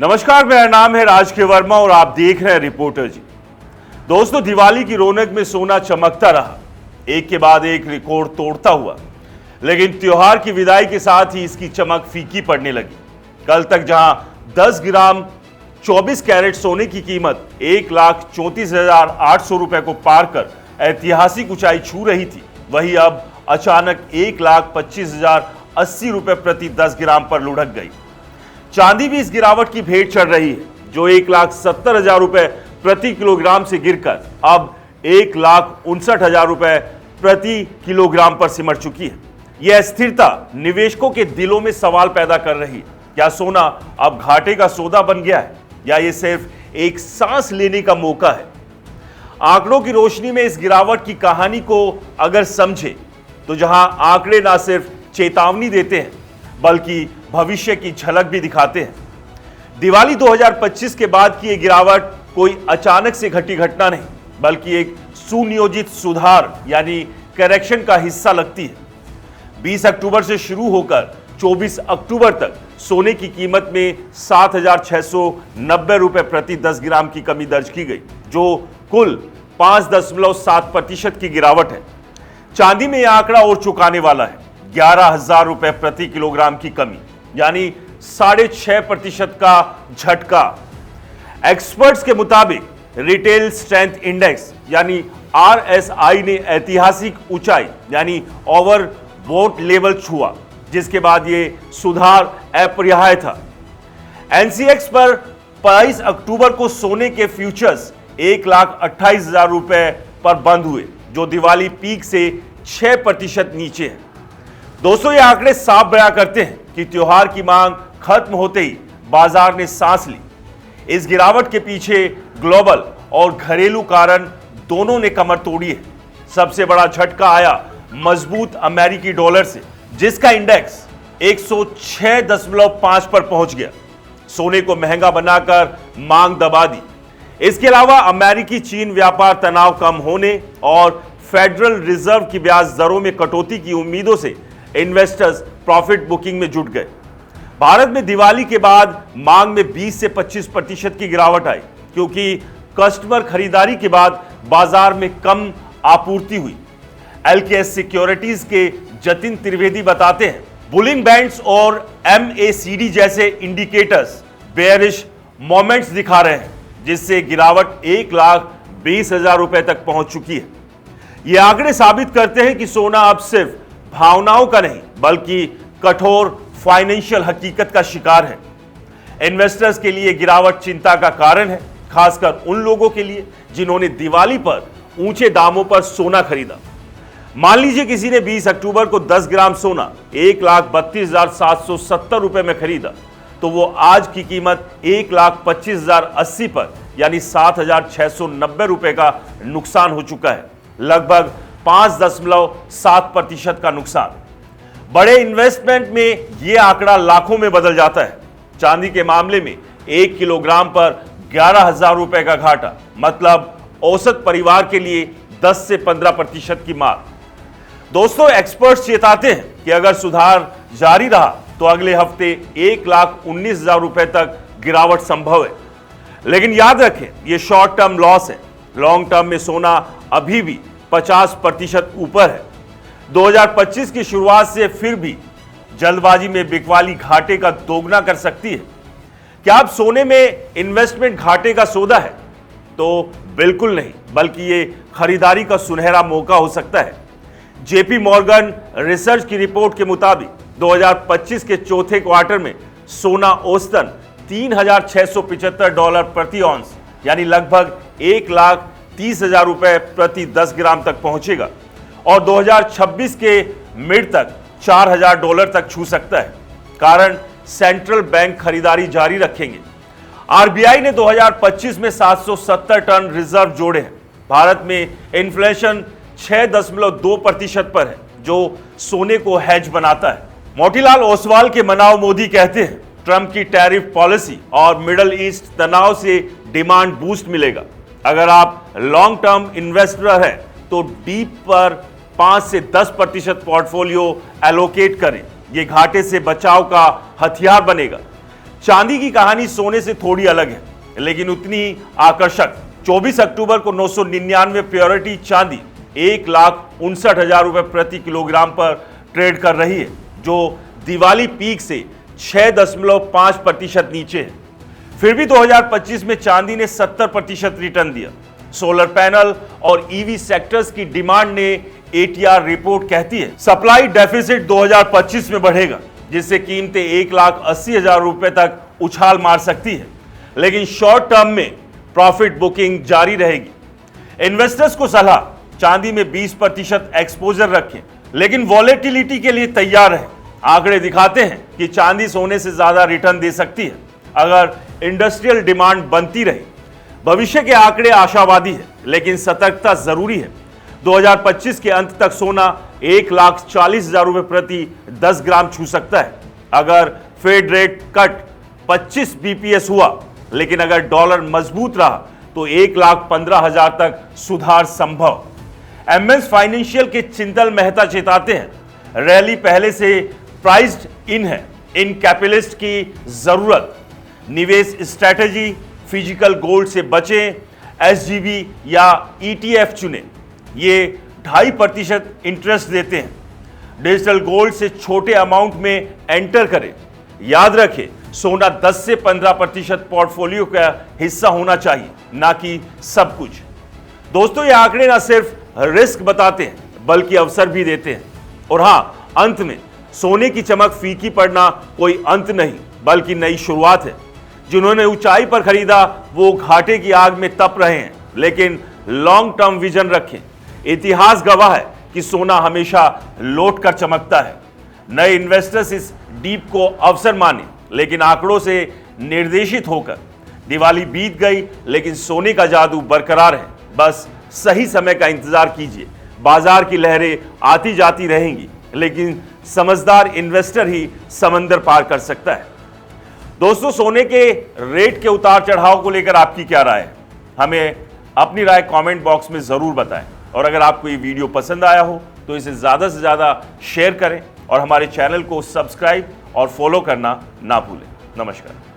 नमस्कार, मेरा नाम है राज के वर्मा और आप देख रहे हैं रिपोर्टर जी। दोस्तों, दिवाली की रौनक में सोना चमकता रहा, एक के बाद एक रिकॉर्ड तोड़ता हुआ। लेकिन त्योहार की विदाई के साथ ही इसकी चमक फीकी पड़ने लगी। कल तक जहां 10 ग्राम 24 कैरेट सोने की कीमत 1,34,800 रुपए को पार कर ऐतिहासिक ऊंचाई छू रही थी, वही अब अचानक 1,25,080 रुपए प्रति 10 ग्राम पर लुढ़क गई। चांदी भी इस गिरावट की भेंट चढ़ रही है, जो 1,70,000 रुपए प्रति किलोग्राम से गिरकर अब 1,59,000 रुपए प्रति किलोग्राम पर सिमट चुकी है। यह अस्थिरता निवेशकों के दिलों में सवाल पैदा कर रही है। क्या सोना अब घाटे का सौदा बन गया है, या यह सिर्फ एक सांस लेने का मौका है? आंकड़ों की रोशनी में इस गिरावट की कहानी को अगर समझे तो जहां आंकड़े ना सिर्फ चेतावनी देते हैं बल्कि भविष्य की झलक भी दिखाते हैं। दिवाली 2025 के बाद की यह गिरावट कोई अचानक से घटी घटना नहीं, बल्कि एक सुनियोजित सुधार यानी करेक्शन का हिस्सा लगती है। 20 अक्टूबर से शुरू होकर 24 अक्टूबर तक सोने की कीमत में 7,690 रुपए प्रति 10 ग्राम की कमी दर्ज की गई, जो कुल 5.7% की गिरावट है। चांदी में यह आंकड़ा और चौंकाने वाला है, 11,000 रुपए प्रति किलोग्राम की कमी, यानी 6.5% का झटका। एक्सपर्ट्स के मुताबिक रिटेल स्ट्रेंथ इंडेक्स यानी RSI ने ऐतिहासिक ऊंचाई यानी ओवरबॉट लेवल छुआ, जिसके बाद यह सुधार अपरिहार्य था। NCX पर 22 अक्टूबर को सोने के फ्यूचर्स 1,28,000 रुपए पर बंद हुए, जो दिवाली पीक से 6% नीचे है। दोस्तों, ये आंकड़े साफ बयां करते हैं कि त्योहार की मांग खत्म होते ही बाजार ने सांस ली। इस गिरावट के पीछे ग्लोबल और घरेलू कारण दोनों ने कमर तोड़ी है। सबसे बड़ा झटका आया मजबूत अमेरिकी डॉलर से, जिसका इंडेक्स 106.5 पर पहुंच गया, सोने को महंगा बनाकर मांग दबा दी। इसके अलावा अमेरिकी चीन व्यापार तनाव कम होने और फेडरल रिजर्व की ब्याज दरों में कटौती की उम्मीदों से इन्वेस्टर्स प्रॉफिट बुकिंग में जुट गए। भारत में दिवाली के बाद मांग में 20 से 25% की गिरावट आई, क्योंकि कस्टमर खरीदारी के बाद बाजार में कम आपूर्ति हुई। LKS सिक्योरिटीज के जतिन त्रिवेदी बताते हैं, बुलिंग बैंड्स और MACD जैसे इंडिकेटर्स बेयरिश मोमेंट्स दिखा रहे हैं, जिससे गिरावट 1,20,000 रुपए तक पहुंच चुकी है। ये आंकड़े साबित करते हैं कि सोना अब सिर्फ भावनाओं का नहीं बल्कि कठोर फाइनेंशियल हकीकत का शिकार है। इन्वेस्टर्स के लिए गिरावट चिंता का कारण है, खासकर उन लोगों के लिए जिन्होंने दिवाली पर ऊंचे दामों पर सोना खरीदा। मान लीजिए किसी ने 20 अक्टूबर को 10 ग्राम सोना 1,32,770 रुपए में खरीदा, तो वो आज की कीमत 1,25,080 पर यानी 7,690 रुपए का नुकसान हो चुका है, लगभग 5.7% का नुकसान। बड़े इन्वेस्टमेंट में यह आंकड़ा लाखों में बदल जाता है। चांदी के मामले में 1 किलोग्राम पर 11,000 रुपए का घाटा, मतलब औसत परिवार के लिए 10 से 15% की मार। दोस्तों, एक्सपर्ट्स चेताते हैं कि अगर सुधार जारी रहा तो अगले हफ्ते 1,19,000 रुपए तक गिरावट संभव है। लेकिन याद रखें, यह शॉर्ट टर्म लॉस है। लॉन्ग टर्म में सोना अभी भी 50% ऊपर है। 2025 की शुरुआत से फिर भी जल्दबाजी में बिकवाली घाटे का दोगुना कर सकती है। क्या अब सोने में इन्वेस्टमेंट घाटे का सौदा है? तो बिल्कुल नहीं, बल्कि ये खरीदारी का सुनहरा मौका हो सकता है। JP मॉर्गन रिसर्च की रिपोर्ट के मुताबिक 2025 के चौथे क्वार्टर में सोना औसतन $3,675 प्रति ऑन्स यानी लगभग 1,30,000 रुपए प्रति 10 ग्राम तक पहुंचेगा और 2026 के मिड तक $4,000 तक छू सकता है। कारण सेंट्रल बैंक खरीदारी जारी रखेंगे। RBI ने 2025 में 770 टन रिजर्व जोड़े हैं। भारत में इन्फ्लेशन 6.2% पर है, जो सोने को हेज बनाता है। मोतीलाल ओसवाल के मनाव मोदी कहते हैं, ट्रंप की टैरिफ पॉलिसी और मिडल ईस्ट तनाव से डिमांड बूस्ट मिलेगा। अगर आप लॉन्ग टर्म इन्वेस्टर हैं तो डीप पर 5 से 10% पोर्टफोलियो एलोकेट करें। यह घाटे से बचाव का हथियार बनेगा। चांदी की कहानी सोने से थोड़ी अलग है, लेकिन उतनी ही आकर्षक। 24 अक्टूबर को 999 प्योरिटी चांदी 1,59,000 रुपए प्रति किलोग्राम पर ट्रेड कर रही है, जो दिवाली पीक से 6.5% नीचे है। फिर भी 2025 में चांदी ने 70% रिटर्न दिया। सोलर पैनल और ईवी सेक्टर्स की डिमांड ने एटीआर रिपोर्ट कहती है सप्लाई डेफिसिट 2025 में बढ़ेगा, जिससे कीमतें 1,80,000 रुपए तक उछाल मार सकती है। लेकिन शॉर्ट टर्म में प्रॉफिट बुकिंग जारी रहेगी। इन्वेस्टर्स को सलाह, चांदी में 20% एक्सपोजर रखें, लेकिन वॉलेटिलिटी के लिए तैयार रहें। आंकड़े दिखाते हैं कि चांदी सोने से ज्यादा रिटर्न दे सकती है अगर इंडस्ट्रियल डिमांड बनती रही। भविष्य के आंकड़े आशावादी है, लेकिन सतर्कता जरूरी है। 2025 के अंत तक सोना 1,40,000 रुपए प्रति 10 ग्राम छू सकता है अगर फेड रेट कट 25 बीपीएस हुआ, लेकिन अगर डॉलर मजबूत रहा तो 1,15,000 तक सुधार संभव। एमएस फाइनेंशियल के चिंतल मेहता चेताते हैं रैली पहले से प्राइस्ड इन है, इन कैपिटलिस्ट की जरूरत। निवेश स्ट्रैटेजी, फिजिकल गोल्ड से बचें, एसजीबी या ईटीएफ चुनें। ये 2.5% इंटरेस्ट देते हैं। डिजिटल गोल्ड से छोटे अमाउंट में एंटर करें। याद रखें, सोना 10 से 15% पोर्टफोलियो का हिस्सा होना चाहिए, ना कि सब कुछ। दोस्तों, ये आंकड़े ना सिर्फ रिस्क बताते हैं बल्कि अवसर भी देते हैं। और हां, अंत में सोने की चमक फीकी पड़ना कोई अंत नहीं बल्कि नई शुरुआत है। जिन्होंने ऊंचाई पर खरीदा वो घाटे की आग में तप रहे हैं, लेकिन लॉन्ग टर्म विजन रखें। इतिहास गवाह है कि सोना हमेशा लौट कर चमकता है। नए इन्वेस्टर्स इस डीप को अवसर माने, लेकिन आंकड़ों से निर्देशित होकर। दिवाली बीत गई, लेकिन सोने का जादू बरकरार है। बस सही समय का इंतजार कीजिए। बाजार की लहरें आती जाती रहेंगी, लेकिन समझदार इन्वेस्टर ही समंदर पार कर सकता है। दोस्तों, सोने के रेट के उतार चढ़ाव को लेकर आपकी क्या राय है? हमें अपनी राय कमेंट बॉक्स में जरूर बताएं। और अगर आपको ये वीडियो पसंद आया हो तो इसे ज़्यादा से ज़्यादा शेयर करें और हमारे चैनल को सब्सक्राइब और फॉलो करना ना भूलें। नमस्कार।